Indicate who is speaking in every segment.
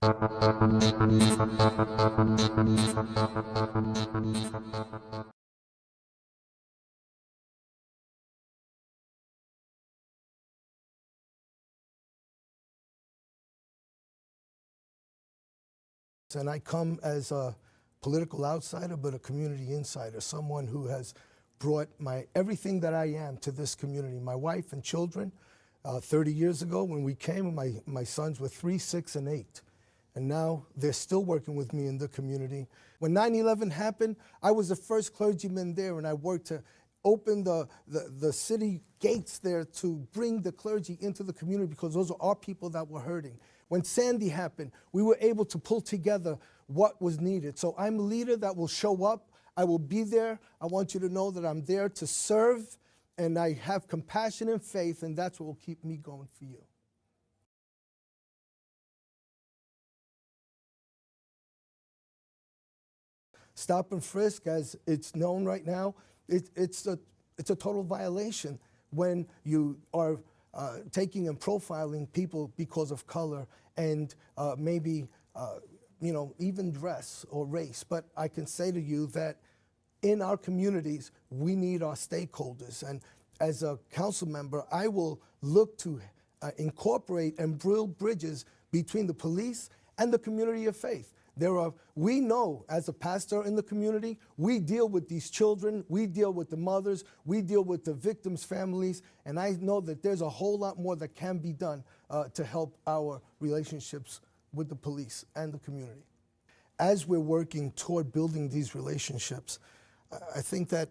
Speaker 1: And I come as a political outsider, but a community insider, someone who has brought everything that I am to this community. My wife and children, 30 years ago when we came, my sons were 3, 6, and 8. And now they're still working with me in the community. When 9/11 happened, I was the first clergyman there, and I worked to open the city gates there to bring the clergy into the community because those are our people that were hurting. When Sandy happened, we were able to pull together what was needed. So I'm a leader that will show up. I will be there. I want you to know that I'm there to serve, and I have compassion and faith, and that's what will keep me going for you. Stop and frisk, as it's known right now, it's a total violation when you are taking and profiling people because of color and maybe even dress or race. But I can say to you that in our communities, we need our stakeholders. And as a council member, I will look to incorporate and build bridges between the police and the community of faith. We know, as a pastor in the community, we deal with these children, we deal with the mothers, we deal with the victims' families, and I know that there's a whole lot more that can be done to help our relationships with the police and the community. As we're working toward building these relationships, I think that,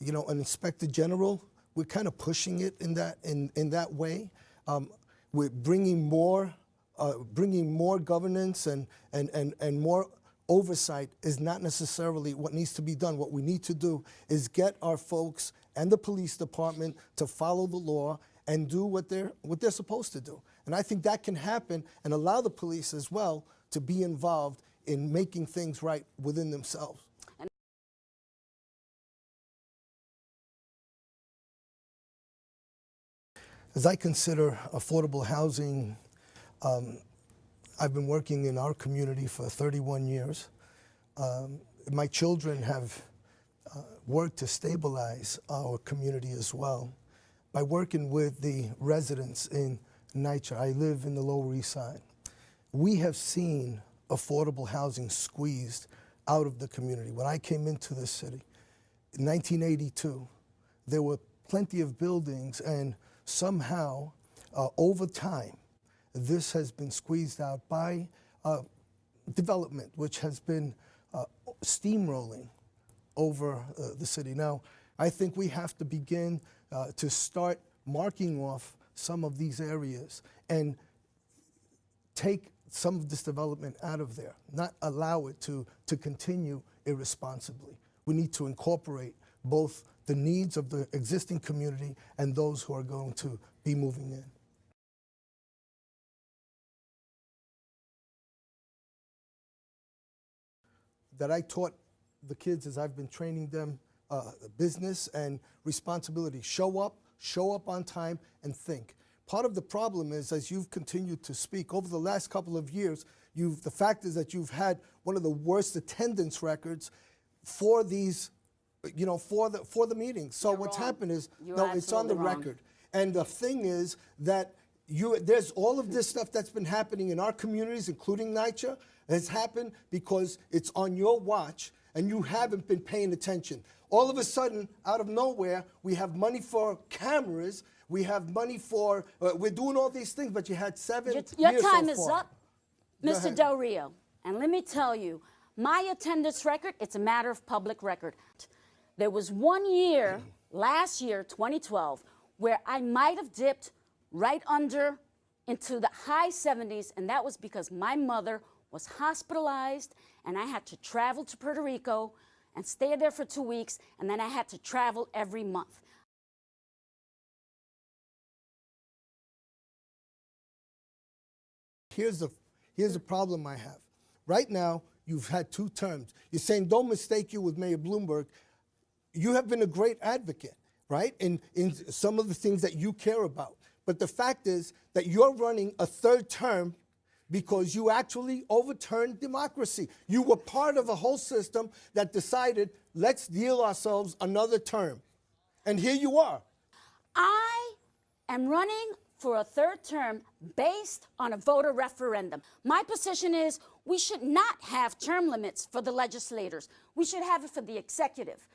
Speaker 1: an inspector general, we're kind of pushing it in that way. We're bringing more governance and more oversight is not necessarily what needs to be done. What we need to do is get our folks and the police department to follow the law and do what they're supposed to do. And I think that can happen and allow the police as well to be involved in making things right within themselves. As I consider affordable housing, I've been working in our community for 31 years. My children have worked to stabilize our community as well by working with the residents in NYCHA. I live in the Lower East Side. We have seen affordable housing squeezed out of the community. When I came into the city in 1982, there were plenty of buildings, and somehow, over time, this has been squeezed out by development, which has been steamrolling over the city. Now, I think we have to begin to start marking off some of these areas and take some of this development out of there, not allow it to continue irresponsibly. We need to incorporate both the needs of the existing community and those who are going to be moving in. That I taught the kids as I've been training them business and responsibility. Show up on time, and think. Part of the problem is, as you've continued to speak over the last couple of years, the fact is that you've had one of the worst attendance records for these, for the meetings. So what's happened is, it's on the record. And the thing is that there's all of this stuff that's been happening in our communities, including NYCHA, has happened because it's on your watch and you haven't been paying attention. All of a sudden, out of nowhere, we have money for cameras, we have money for, we're doing all these things, but you had 7 years so far.
Speaker 2: Your time is up, Mr. Del Rio. And let me tell you, my attendance record, it's a matter of public record. There was 1 year, last year, 2012, where I might have dipped right under into the high 70s, and that was because my mother was hospitalized, and I had to travel to Puerto Rico and stay there for 2 weeks, and then I had to travel every month.
Speaker 1: Here's the problem I have. Right now, you've had 2 terms. You're saying, don't mistake you with Mayor Bloomberg. You have been a great advocate, right, in some of the things that you care about. But the fact is that you're running a 3rd term because you actually overturned democracy. You were part of a whole system that decided, let's deal ourselves another term. And here you are.
Speaker 2: I am running for a third term based on a voter referendum. My position is we should not have term limits for the legislators. We should have it for the executive.